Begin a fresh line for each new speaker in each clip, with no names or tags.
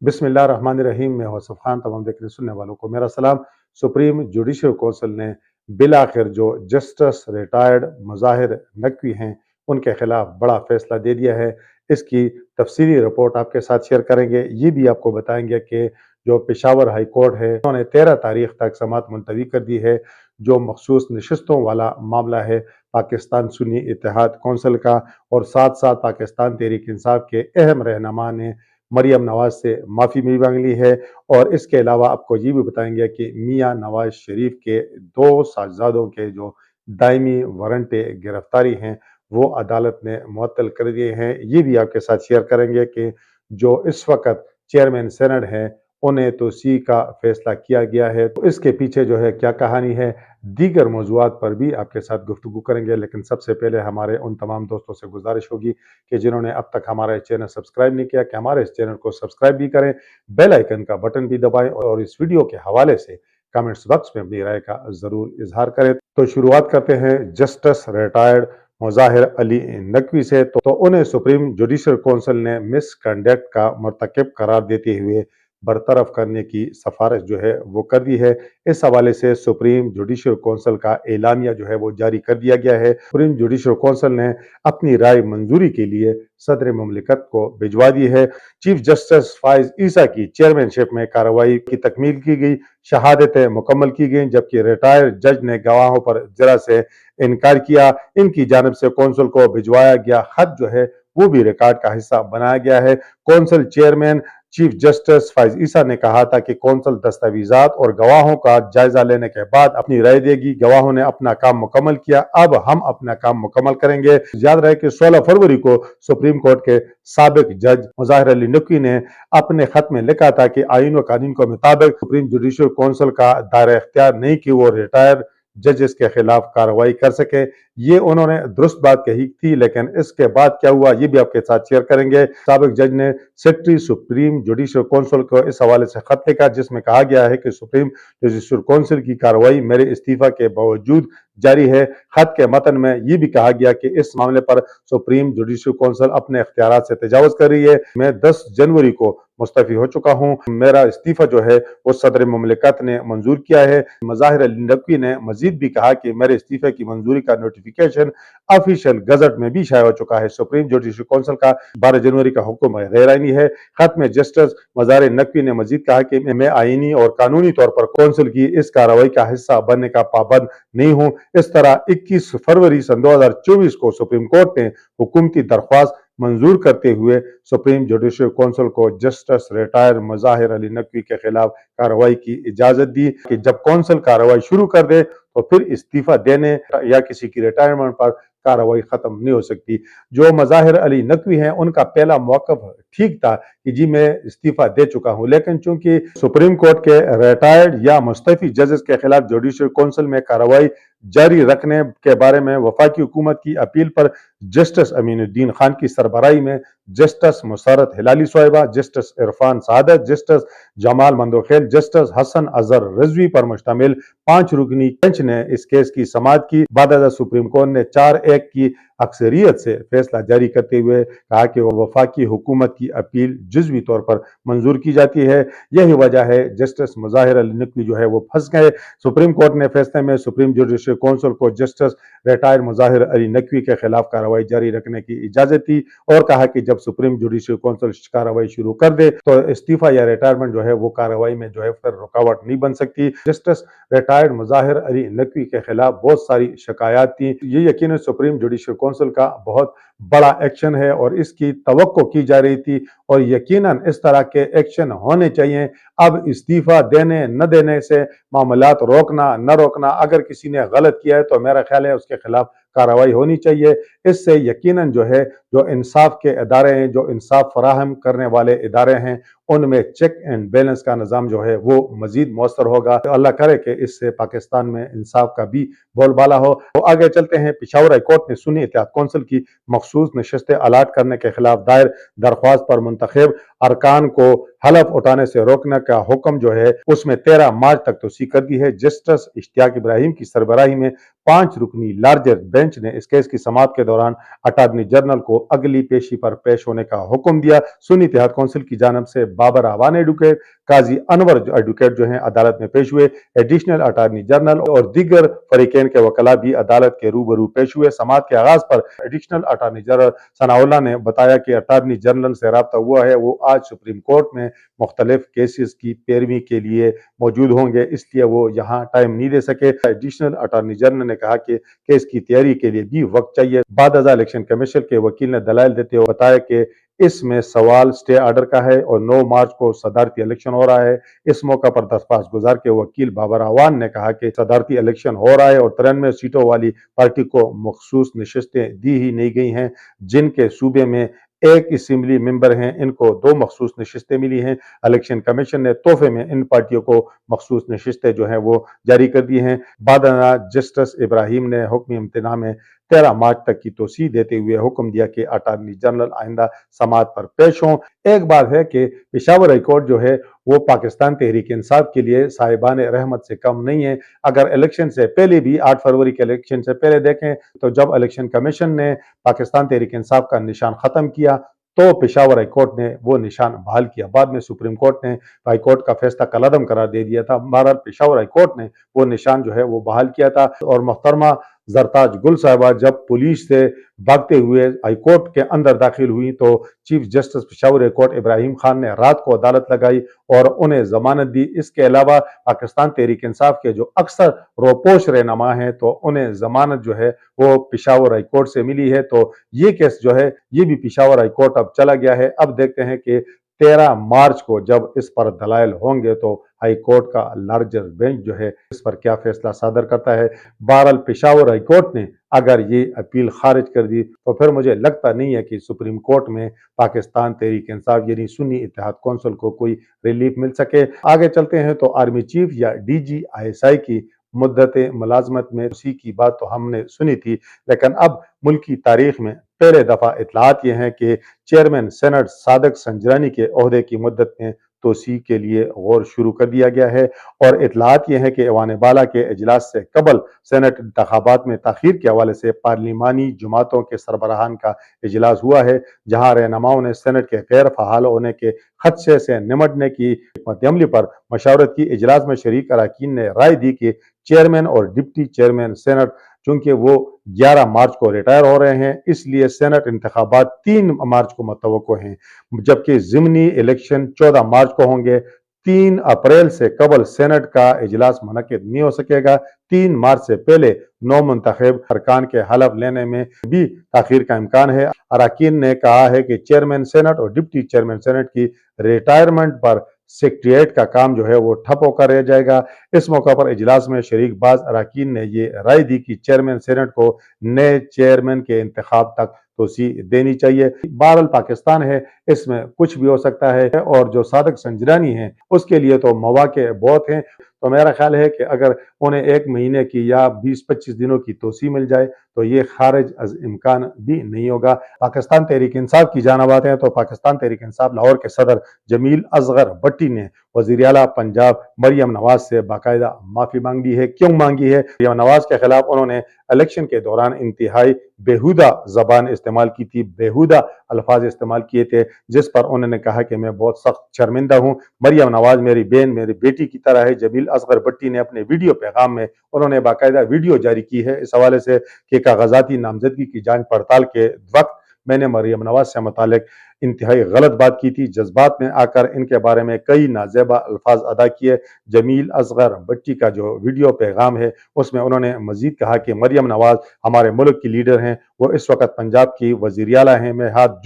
बिस्मिल्लाहिर्रहमानिर्रहीम। मैं हौसफ खान तमाम देखने सुनने वालों को मेरा सलाम। सुप्रीम जुडिशल कौंसिल ने बिलाखिर जो जस्टिस रिटायर्ड मुज़ाहिर नकवी हैं उनके खिलाफ बड़ा फैसला दे दिया है। इसकी तफसीली रिपोर्ट आपके साथ शेयर करेंगे। ये भी आपको बताएंगे कि जो पेशावर हाई कोर्ट है उन्होंने 13 तारीख तक समाअत मुलतवी कर दी है। जो मखसूस नशस्तों वाला मामला है पाकिस्तान सुन्नी इत्तेहाद कौंसिल का, और साथ साथ पाकिस्तान तहरीक इंसाफ के अहम रहनुमा ने मरियम नवाज से माफ़ी भी मांग ली है। और इसके अलावा आपको ये भी बताएंगे कि मियां नवाज शरीफ के 2 साहबजादों के जो दायमी वारंट गिरफ्तारी हैं वो अदालत ने मुअत्तल कर दिए हैं। ये भी आपके साथ शेयर करेंगे कि जो इस वक्त चेयरमैन सेनेट हैं उन्हें तोसी का फैसला किया गया है, तो इसके पीछे जो है क्या कहानी है, दीगर मौज़ूआत पर भी आपके साथ गुफ्तगू करेंगे। लेकिन सबसे पहले हमारे उन तमाम दोस्तों से गुजारिश होगी कि जिन्होंने अब तक हमारा चैनल सब्सक्राइब नहीं किया कि हमारे इस चैनल को सब्सक्राइब भी करें, बेल आइकन का बटन भी दबाएं और इस वीडियो के हवाले से कमेंट्स बॉक्स में अपनी राय का ज़रूर इजहार करें। तो शुरुआत करते हैं जस्टिस रिटायर्ड मुज़ाहिर अली नकवी से। तो उन्हें सुप्रीम जुडिशल कौंसिल ने मिसकंडक्ट का मर्तकब करार देते हुए बरतरफ करने की सिफारिश जो है वो कर दी है। इस हवाले से सुप्रीम जुडिशल कौंसिल का एलामिया जो है वो जारी कर दिया गया है। सुप्रीम जुडिशल कौंसिल ने अपनी राय मंजूरी के लिए सदर मुमलिकत को भिजवा दी है। चीफ जस्टिस फाइज ईसा की चेयरमैनशिप में कार्रवाई की तकमील की गई, शहादतें मुकम्मल की गई, जबकि रिटायर्ड जज ने गवाहों पर जरा से इनकार किया। इनकी जानिब से कौंसिल को भिजवाया गया खत जो है वो भी रिकॉर्ड का हिस्सा बनाया गया है। कौंसिल चेयरमैन चीफ जस्टिस फाइज ईसा ने कहा था कि कौंसिल दस्तावेजात और गवाहों का जायजा लेने के बाद अपनी राय देगी। गवाहों ने अपना काम मुकम्मल किया, अब हम अपना काम मुकम्मल करेंगे। याद रहे कि 16 फरवरी को सुप्रीम कोर्ट के साबिक जज मुज़ाहिर अली नकवी ने अपने खत में लिखा था कि आईन व कानून के मुताबिक सुप्रीम जुडिशल कौंसिल का दायरा इख्तियार नहीं कि वो रिटायर जजेस के खिलाफ कार्रवाई कर सके। ये उन्होंने दुरुस्त बात कही थी, लेकिन इसके बाद क्या हुआ ये भी आपके साथ शेयर करेंगे। साबिक जज ने सेक्रेटरी सुप्रीम जुडिशल कौंसिल को इस हवाले से खत लिखा जिसमें कहा गया है कि सुप्रीम जुडिशल कौंसिल की कार्रवाई मेरे इस्तीफा के बावजूद जारी है। खत के मतन में ये भी कहा गया कि इस मामले पर सुप्रीम जुडिशल कौंसिल अपने इख्तियारात से तजावुज कर रही है। मैं 10 जनवरी को मुस्तफी हो चुका हूँ। मेरा इस्तीफा जो है वो सदर मुमलिकत ने मंजूर किया है। मुज़ाहिर अली नकवी ने मजीद भी कहा कि मेरे इस्तीफे की मंजूरी का नोटिफिकेशन ऑफिशियल गजट में भी शाया हो चुका है। सुप्रीम जुडिशल कौंसिल का 12 जनवरी का हुक्म गैर आईनी है। खत में जस्टिस मुज़ाहिर नकवी ने मजीद कहा कि मैं आईनी और कानूनी तौर पर कौंसिल की इस कार्रवाई का हिस्सा बनने का पाबंद नहीं हूँ। इस तरह 21 फरवरी सन 2024 को सुप्रीम कोर्ट ने हुकूमती दरख्वास्त मंजूर करते हुए सुप्रीम जुडिशल कौंसिल को जस्टिस रिटायर्ड मुज़ाहिर अली नकवी के खिलाफ कार्रवाई की इजाजत दी कि जब कौंसिल कार्रवाई शुरू कर दे तो फिर इस्तीफा देने या किसी की रिटायरमेंट पर कार्रवाई खत्म नहीं हो सकती। जो मुज़ाहिर अली नकवी हैं उनका पहला मौक़िफ़ ठीक था कि जी मैं इस्तीफा दे चुका हूं, लेकिन चूंकि सुप्रीम कोर्ट के रिटायर्ड या मुस्तफी जजेस के खिलाफ जुडिशल कौंसिल में कार्रवाई जारी रखने के बारे में वफाकी हुकूमत की अपील पर जस्टिस अमीनुद्दीन खान की सरबराही में जस्टिस मुसर्रत हिलाली साहिबा, जस्टिस इरफान सादत, जस्टिस जमाल मंदोखेल, जस्टिस हसन अजहर रिजवी पर मुश्तमिल 5 रुकनी बेंच ने इस केस की समाअत की। बाद सुप्रीम कोर्ट ने 4-1 की अक्सरियत से फैसला जारी करते हुए कहा कि वफाकी हुकूमत की अपील जुज़वी तौर पर मंजूर की जाती है। यही वजह है जस्टिस मुज़ाहिर अली नकवी जो है वो फंस गए। सुप्रीम कोर्ट ने फैसले में सुप्रीम जुडिशल कौंसिल को जस्टिस रिटायर्ड मुज़ाहिर अली नकवी के खिलाफ कार्रवाई जारी रखने की इजाजत दी और कहा कि जब सुप्रीम जुडिशल कौंसिल कार्रवाई शुरू कर दे तो इस्तीफा या रिटायरमेंट जो है वो कार्रवाई में जो है फिर रुकावट नहीं बन सकती। जस्टिस रिटायर्ड मुज़ाहिर अली नकवी के खिलाफ बहुत सारी शिकायत थी। ये यकीनन सुप्रीम जुडिशल कौंसिल का बहुत बड़ा एक्शन है और इसकी तवक्को की जा रही थी और यकीनन इस तरह के एक्शन होने चाहिए। अब इस्तीफा देने न देने से मामलात रोकना न रोकना, अगर किसी ने गलत किया है तो मेरा ख्याल है उसके खिलाफ कार्रवाई होनी चाहिए। इससे यकीनन जो है जो इंसाफ के इदारे हैं, जो इंसाफ फराहम करने वाले इदारे हैं, उनमें चेक एंड बैलेंस का निज़ाम जो है वो मजीद मौसर होगा। तो अल्लाह करे कि इससे पाकिस्तान में इंसाफ का भी बोलबाला हो। तो आगे चलते हैं। पेशावर हाई कोर्ट ने सुन्नी इत्तेहाद कौंसिल की मखसूस नशस्तें अलाट करने के खिलाफ दायर दरख्वास्त पर मुंतखब अरकान को हलफ उठाने से रोकने का हुक्म जो है उसमें 13 मार्च तक तोसी कर दी है। जस्टिस इश्तियाक इब्राहिम की सरबराही में 5 रुकनी लार्जर बेंच ने इस केस की समाअत के दौरान अटॉर्नी जनरल को अगली पेशी पर पेश होने का हुक्म दिया। सुन्नी इत्तेहाद कौंसिल की जानब से बाबर आवान एडवोकेट, काजी अनवर एडवोकेट जो हैं अदालत में पेश हुए। एडिशनल अटॉर्नी जनरल और दीगर फरीकैन के वकला भी अदालत के रूबरू पेश हुए। समाअत के आगाज पर एडिशनल अटॉर्नी जनरल सनाउल्लाह ने बताया कि अटॉर्नी जनरल से राब्ता हुआ है, वो आज सुप्रीम कोर्ट में मुख्तलिफ केसेस की पैरवी के लिए मौजूद होंगे, इसलिए वो यहाँ टाइम नहीं दे सके। एडिशनल अटॉर्नी जनरल ने कहा कि केस की तैयारी के लिए भी वक्त चाहिए। बाद इलेक्शन कमीशन के वकील ने दलाइल देते हुए बताया कि इसमें सवाल स्टे ऑर्डर का है और 9 मार्च को सदारती इलेक्शन हो रहा है। इस मौका पर दरख्वास्त गुजार के वकील बाबर आवान ने कहा कि सदारती इलेक्शन हो रहा है और 93 सीटों वाली पार्टी को मखसूस नशस्तें दी ही नहीं गई हैं। जिनके सूबे में एक असेंबली मेंबर हैं, इनको 2 मखसूस नशस्तें मिली हैं। इलेक्शन कमीशन ने तोहफे में इन पार्टियों को मखसूस नशस्तें जो हैं वो जारी कर दी हैं। बाद जस्टिस इब्राहिम ने हुक्म इम्तना में 13 मार्च तक की तोसी देते हुए हुक्म दिया कि अटॉर्नी जनरल आइंदा समाअत पर पेश हों। एक बात है कि पेशावर हाई कोर्ट जो है वो पाकिस्तान तहरीक इंसाफ के लिए साहिबान रहमत से कम नहीं है। अगर इलेक्शन से पहले भी 8 फरवरी के इलेक्शन से पहले देखें तो जब इलेक्शन कमीशन ने पाकिस्तान तहरीक इंसाफ का निशान खत्म किया तो पेशावर हाई कोर्ट ने वो निशान बहाल किया। बाद में सुप्रीम कोर्ट ने हाई कोर्ट का फैसला कलअदम करार दे दिया था। बहरहाल पेशावर हाई कोर्ट ने वो निशान जो है वो बहाल किया था। और मोहतरमा जरताज गुल साहिबा जब पुलिस से भागते हुए हाई कोर्ट के अंदर दाखिल हुई तो chief justice Peshawar high court Ibrahim Khan ने रात को अदालत लगाई और उन्हें जमानत दी। इसके अलावा पाकिस्तान तहरीक इंसाफ के जो अक्सर रोपोश रहनुमा हैं तो उन्हें जमानत जो है वो पेशावर हाई कोर्ट से मिली है। तो ये केस जो है ये भी पेशावर हाई कोर्ट अब चला गया है। अब देखते हैं कि 13 मार्च को जब इस पर दलाइल होंगे तो हाई कोर्ट का लार्जर बेंच जो है इस पर क्या फैसला सादर करता है। बहरहाल पेशावर हाई कोर्ट ने अगर ये अपील खारिज कर दी तो फिर मुझे लगता नहीं है कि सुप्रीम कोर्ट में पाकिस्तान तहरीक इंसाफ यानी सुन्नी इत्तेहाद कौंसिल को कोई रिलीफ मिल सके। आगे चलते हैं तो आर्मी चीफ या DGISI की मुद्दत मुलाजमत में उसी की बात तो हमने सुनी थी, लेकिन अब मुल्क की तारीख में पहले दफा इतलात ये हैं कि चेयरमैन सेनेट सादक संजरानी के ओहदे की मुद्दत में तोसी के लिए गौर शुरू कर दिया गया है। और इतलात यह है कि ऐवान बाला के इजलास से कबल सेनेट इंतखाबात में ताखीर के हवाले से पार्लिमानी जमातों के सरबराहान का इजलास हुआ है, जहां रहनुमाओं ने सेनेट के गैर फहाल होने के खदशे से निमटने की हिकमत अमली पर मशावरत की। इजलास में शरीक अरकान ने राय दी कि चेयरमैन और डिप्टी चेयरमैन सेनेट चूंकि वो 11 मार्च को रिटायर हो रहे हैं, इसलिए सेनेट इंतखाबात 3 मार्च को मुतवक्को हैं, जबकि ज़िमनी इलेक्शन 14 मार्च को होंगे। 3 अप्रैल से कबल सेनेट का इजलास मुनक्किद नहीं हो सकेगा। 3 मार्च से पहले नौ मुंतखब अरकान के हलफ लेने में भी ताखीर का इम्कान है। अरकान ने कहा है कि चेयरमैन सेनेट और डिप्टी चेयरमैन सेनेट की रिटायरमेंट पर सेक्रेटेरिएट का काम जो है वो ठप होकर रह जाएगा। इस मौका पर इजलास में शरीक बाज अरकान ने ये राय दी कि चेयरमैन सेनेट को नए चेयरमैन के इंतखाब तक तोसी देनी चाहिए। बहरहाल पाकिस्तान है, इसमें कुछ भी हो सकता है और जो सादक संजरानी है उसके लिए तो मौके बहुत हैं। तो मेरा ख्याल है कि अगर उन्हें 1 महीने की या 20-25 दिनों की तोसी मिल जाए तो ये खारिज अज इम्कान भी नहीं होगा। पाकिस्तान तहरीक इंसाफ की जानिब आते हैं तो पाकिस्तान तहरीक इंसाफ लाहौर के सदर जमील असगर भट्टी ने वज़ीर आला पंजाब मरियम नवाज से बाकायदा माफी मांगी है। क्यों मांगी है? मरियम नवाज के खिलाफ उन्होंने इलेक्शन के दौरान इंतहाई बेहुदा जबान इस्तेमाल की थी, बेहुदा अल्फाज इस्तेमाल किए थे, जिस पर उन्होंने कहा कि मैं बहुत सख्त शर्मिंदा हूँ। मरियम नवाज मेरी बहन, मेरी बेटी की तरह है। जमील असगर भट्टी ने अपने वीडियो पैगाम में उन्होंने बाकायदा वीडियो जारी की है इस हवाले से कि कागजाती नामजदगी की जांच पड़ताल के वक्त मैंने मरियम नवाज से मुतालिक इंतहाई गलत बात की थी। जज्बात में आकर इनके बारे में कई नाजेबा अल्फाज अदा किए। जमील असगर भट्टी का जो वीडियो पैगाम है उसमें उन्होंने मजीद कहा कि मरियम नवाज हमारे मुल्क की लीडर हैं, वो इस वक्त पंजाब की वज़ीर आला हैं। मैं हाथ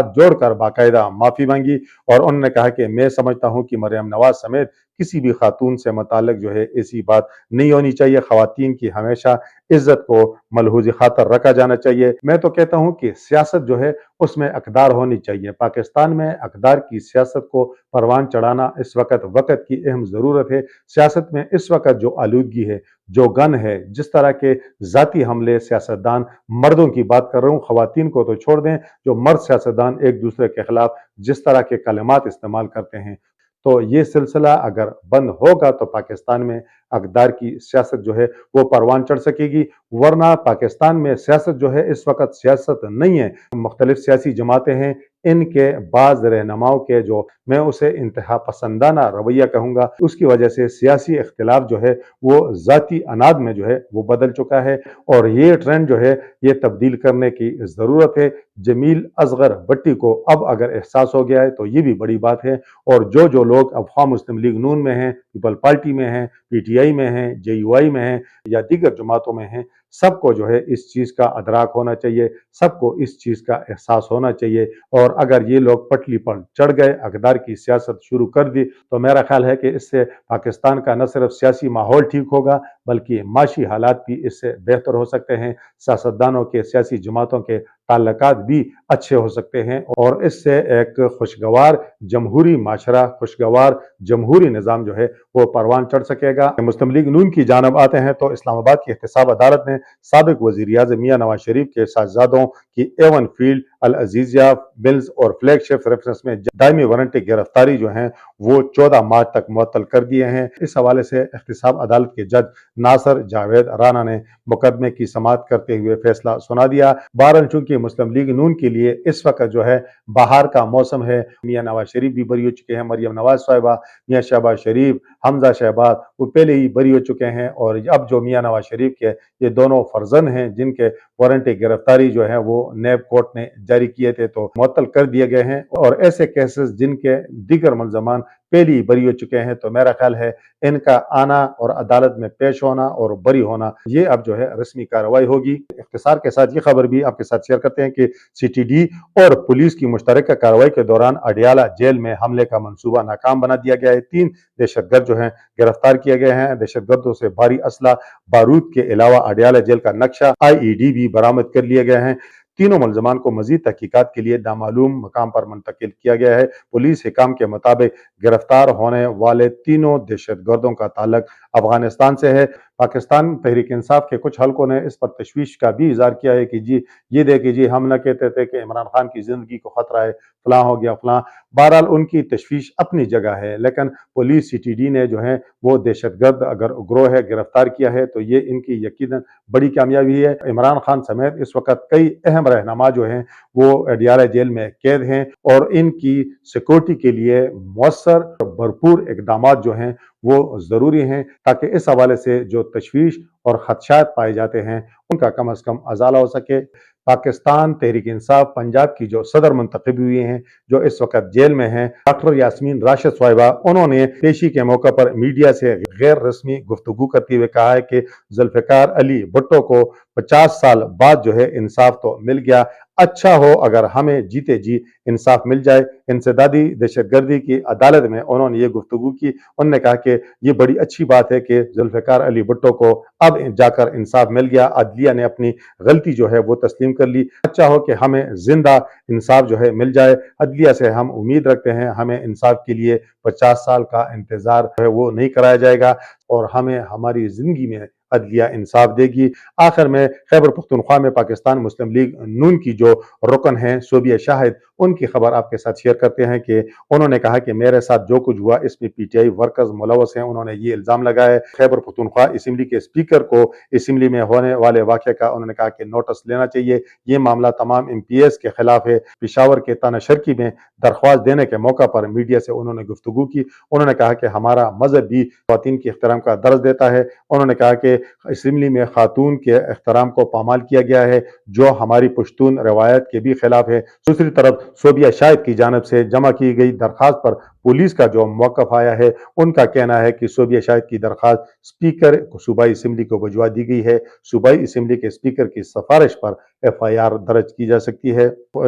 जोड़कर बाकायदा माफी मांगी और उन्होंने कहा कि मैं समझता हूं कि मरियम नवाज समेत किसी भी खातून से मुताल्लिक जो है ऐसी बात नहीं होनी चाहिए। ख़वातीन की हमेशा इज्जत को मलहूज़ खातर रखा जाना चाहिए। मैं तो कहता हूँ कि सियासत जो है उसमें अक़दार होनी चाहिए। पाकिस्तान में अक़दार की सियासत को परवान चढ़ाना इस वक़्त की अहम ज़रूरत है। सियासत में इस वक़्त जो आलूदगी है, जो गन है, जिस तरह के ज़ाती हमले सियासतदान, मर्दों की बात कर रहा हूँ, ख़वातीन को तो छोड़ दें, जो मर्द सियासतदान एक दूसरे के खिलाफ जिस तरह के कलिमात इस्तेमाल करते हैं, तो ये सिलसिला अगर बंद होगा तो पाकिस्तान में अक़दार की सियासत जो है वो परवान चढ़ सकेगी। वरना पाकिस्तान में सियासत जो है इस वक़्त सियासत नहीं है। मुख्तलिफ सियासी जमातें हैं, इनके बाज़ रहनुमाओं के जो मैं उसे इंतहा पसंदाना रवैया कहूँगा, उसकी वजह से सियासी इख्तिलाफ जो है वो ज़ाती अनाद में जो है वो बदल चुका है और ये ट्रेंड जो है ये तब्दील करने की ज़रूरत है। जमील असगर भट्टी को अब अगर एहसास हो गया है तो ये भी बड़ी बात है। और जो लोग अफ़वाह मुस्लिम लीग नून में हैं, पीपल पार्टी में हैं, PTI में हैं, JUI में हैं या दीगर जमातों में हैं, सबको जो है इस चीज़ का अदराक होना चाहिए, सबको इस चीज़ का एहसास होना चाहिए। और अगर ये लोग पटली पर चढ़ गए, अक़दार की सियासत शुरू कर दी, तो मेरा ख्याल है कि इससे पाकिस्तान का न सिर्फ सियासी माहौल ठीक होगा बल्कि माशी हालात भी इससे बेहतर हो सकते हैं। सियासतदानों के, सियासी जमातों के ताल्लुकात भी अच्छे हो सकते हैं और इससे एक खुशगवार जमहूरी माशरा, खुशगवार जमहूरी निज़ाम जो है वो परवान चढ़ सकेगा। मुस्लिम लीग नून की जानब आते हैं तो इस्लामाबाद की एहतसाब अदालत ने साबिक वज़ीर-ए-आज़म मियां नवाज शरीफ के साहबजादों की A1 फील्ड, अल अजीज़िया मिल्स और फ्लैगशिप रेफरेंस में दायमी वारंटी गिरफ्तारी जो है वो 14 मार्च तक मुअत्तल कर दिए हैं। इस हवाले से एहतसाब अदालत के जज नासर जावेद राना ने मुकदमे की समाअत करते हुए फैसला सुना दिया। बहरहाल चूंकि मुस्लिम लीग नून के लिए इस वक्त जो है बाहर का मौसम है, मियां नवाज शरीफ भी बरी हो चुके हैं, मरियम नवाज साहिबा, मियां शहबाज शरीफ, हमजा शहबाज वो पहले ही बरी हो चुके हैं और अब जो मियां नवाज शरीफ के ये दोनों फर्जंद हैं जिनके वारंटी गिरफ्तारी जो है वो नैब कोर्ट ने जारी किए थे तो मुअत्तल कर दिए गए हैं। और ऐसे केसेस जिनके दीगर मुल्ज़मान पहले ही बरी हो चुके हैं, तो मेरा ख्याल है इनका आना और अदालत में पेश होना और बरी होना ये अब जो है रस्मी कार्रवाई होगी। इख्तिसार के साथ ये खबर भी आपके साथ शेयर करते हैं कि CTD और पुलिस की मुश्तरका कार्रवाई के दौरान अडियाला जेल में हमले का मंसूबा नाकाम बना दिया गया है। 3 दहशतगर्द जो हैं गिरफ्तार किए गए हैं। दहशतगर्दों से भारी असला, बारूद के अलावा अडियाला जेल का नक्शा, IED भी बरामद कर लिए गए हैं। तीनों मुल्ज़मान को मजीद तहकीकात के लिए नामालूम मकाम पर मुंतकिल किया गया है। पुलिस हिकाम के मुताबिक गिरफ्तार होने वाले तीनों दहशतगर्दों का ताल्लुक अफगानिस्तान से है। पाकिस्तान तहरीक इंसाफ के कुछ हलकों ने इस पर तशवीश का भी इजहार किया है कि जी ये देखिए जी, हम न कहते थे कि इमरान खान की जिंदगी को खतरा है, फलां हो गया फलां। बहरहाल उनकी तशवीश अपनी जगह है, लेकिन पुलिस CTD ने जो है वो दहशतगर्द अगर गिरोह है गिरफ्तार किया है तो ये इनकी यकीनन बड़ी कामयाबी है। इमरान खान समेत इस वक्त कई अहम रहनुमा जो हैं वो अडियाला जेल में कैद हैं और इनकी सिक्योरिटी के लिए मौसर भरपूर इकदामात जो हैं वो ज़रूरी हैं ताकि इस हवाले से जो तशवीश और खदशात पाए जाते हैं उनका कम अज़ कम अजाला हो सके। पाकिस्तान तहरीक इंसाफ पंजाब की जो सदर मुंतखब हुई हैं, जो इस वक्त जेल में हैं, डॉक्टर यास्मीन राशिद साहिबा, उन्होंने पेशी के मौके पर मीडिया से गैर रस्मी गुफ्तगू करते हुए कहा है कि जुल्फ़िकार अली भुट्टो को 50 साल बाद जो है इंसाफ तो मिल गया। अच्छा हो अगर हमें जीते जी इंसाफ मिल जाए। इंसदादी दहशतगर्दी की अदालत में उन्होंने ये गुफ्तगू की। उन्होंने कहा कि ये बड़ी अच्छी बात है कि जुल्फ़िकार अली भुट्टो को अब जाकर इंसाफ मिल गया, अदलिया ने अपनी गलती जो है वो तस्लीम कर ली। अच्छा हो कि हमें जिंदा इंसाफ जो है मिल जाए। अदलिया से हम उम्मीद रखते हैं हमें इंसाफ के लिए 50 साल का इंतजार है वो नहीं कराया जाएगा और हमें हमारी जिंदगी में अदलिया इंसाफ देगी। आखिर में खैबर पख्तूनख्वा में पाकिस्तान मुस्लिम लीग नून की जो रुकन हैं सोबिया शाहिद, उनकी खबर आपके साथ शेयर करते हैं कि उन्होंने कहा कि मेरे साथ जो कुछ हुआ इसमें PTI वर्कर्स मुलवस हैं। उन्होंने ये इल्ज़ाम लगाया खैबर पख्तूनख्वा असम्बली के स्पीकर को असम्बली में होने वाले वाक़े का उन्होंने कहा कि नोटिस लेना चाहिए। ये मामला तमाम MPs के खिलाफ है। पेशावर के तानाशर्की में दरख्वास्त देने के मौका पर मीडिया से उन्होंने गुफ्तगू की। उन्होंने कहा कि हमारा मजहब भी ख़वातीन के एहतराम का दर्ज देता है। उन्होंने कहा कि असम्बली में खातून के एहतराम को पामाल किया गया है जो हमारी पुश्तून रवायत के भी खिलाफ है। दूसरी तरफ सोबिया शाहिद की जानब से जमा की गई दरखास्त पर पुलिस का जो मौक़िफ़ आया है, उनका कहना है कि शोबिया शाहिद की दरख्वास्त स्पीकर सूबाई असम्बली को भिजवा दी गई है। सूबाई असम्बली के स्पीकर की सिफारिश पर एफआईआर दर्ज की जा सकती है।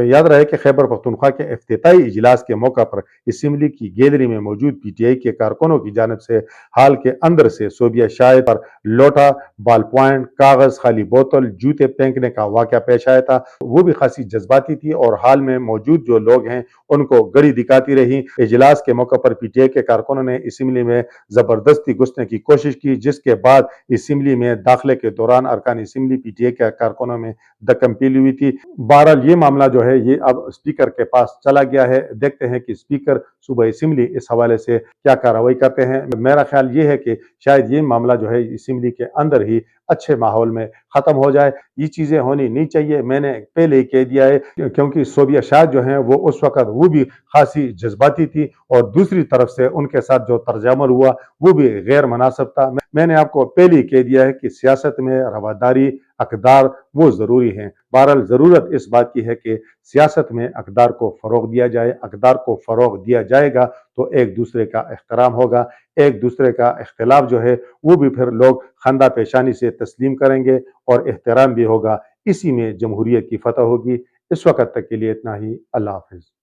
याद रहे कि खैबर पख्तूनख्वा के इफ्तिताई इजलास के मौका पर असम्बली की गैलरी में मौजूद पीटीआई के कारकुनों की जानिब से हाल के अंदर से शोबिया शाहिद पर लोटा, बॉल पॉइंट, कागज, खाली बोतल, जूते फेंकने का वाक़या पेश आया था। वो भी खासी जज्बाती थी और हाल में मौजूद जो लोग हैं उनको गड़ी दिखाती रही। इजलास के मौके पर पीटीआई के कारकुनों ने असम्बली में जबरदस्ती घुसने की कोशिश की, जिसके बाद असम्बली में दाखिले के दौरान अरकान असम्बली पीटीआई के कारकुनों में दक्कम पीली हुई थी। बहरहाल ये मामला जो है ये अब स्पीकर के पास चला गया है। देखते हैं कि स्पीकर सुबह असम्बली इस हवाले से क्या कार्रवाई करते हैं। मेरा ख्याल ये है कि शायद ये मामला जो है असम्बली के अंदर ही अच्छे माहौल में खत्म हो जाए। ये चीजें होनी नहीं चाहिए, मैंने पहले ही कह दिया है, क्योंकि शोबिया शाहिद जो है वो उस वक्त वो भी खासी जज्बाती थी और दूसरी तरफ से उनके साथ जो तर्जामल हुआ वो भी गैर मुनासिब था। मैंने आपको पहले ही कह दिया है कि सियासत में रवादारी, अक़दार वो जरूरी हैं। बहरहाल जरूरत इस बात की है कि सियासत में अक़दार को फरोग दिया जाए। अक़दार को फरोग दिया जाएगा तो एक दूसरे का एहतराम होगा, एक दूसरे का इख्तिलाफ जो है वो भी फिर लोग खंदा पेशानी से तस्लीम करेंगे और एहतराम भी होगा। इसी में जमहूरियत की फतह होगी। इस वक्त तक के लिए इतना ही। अल्लाह हाफ़िज़।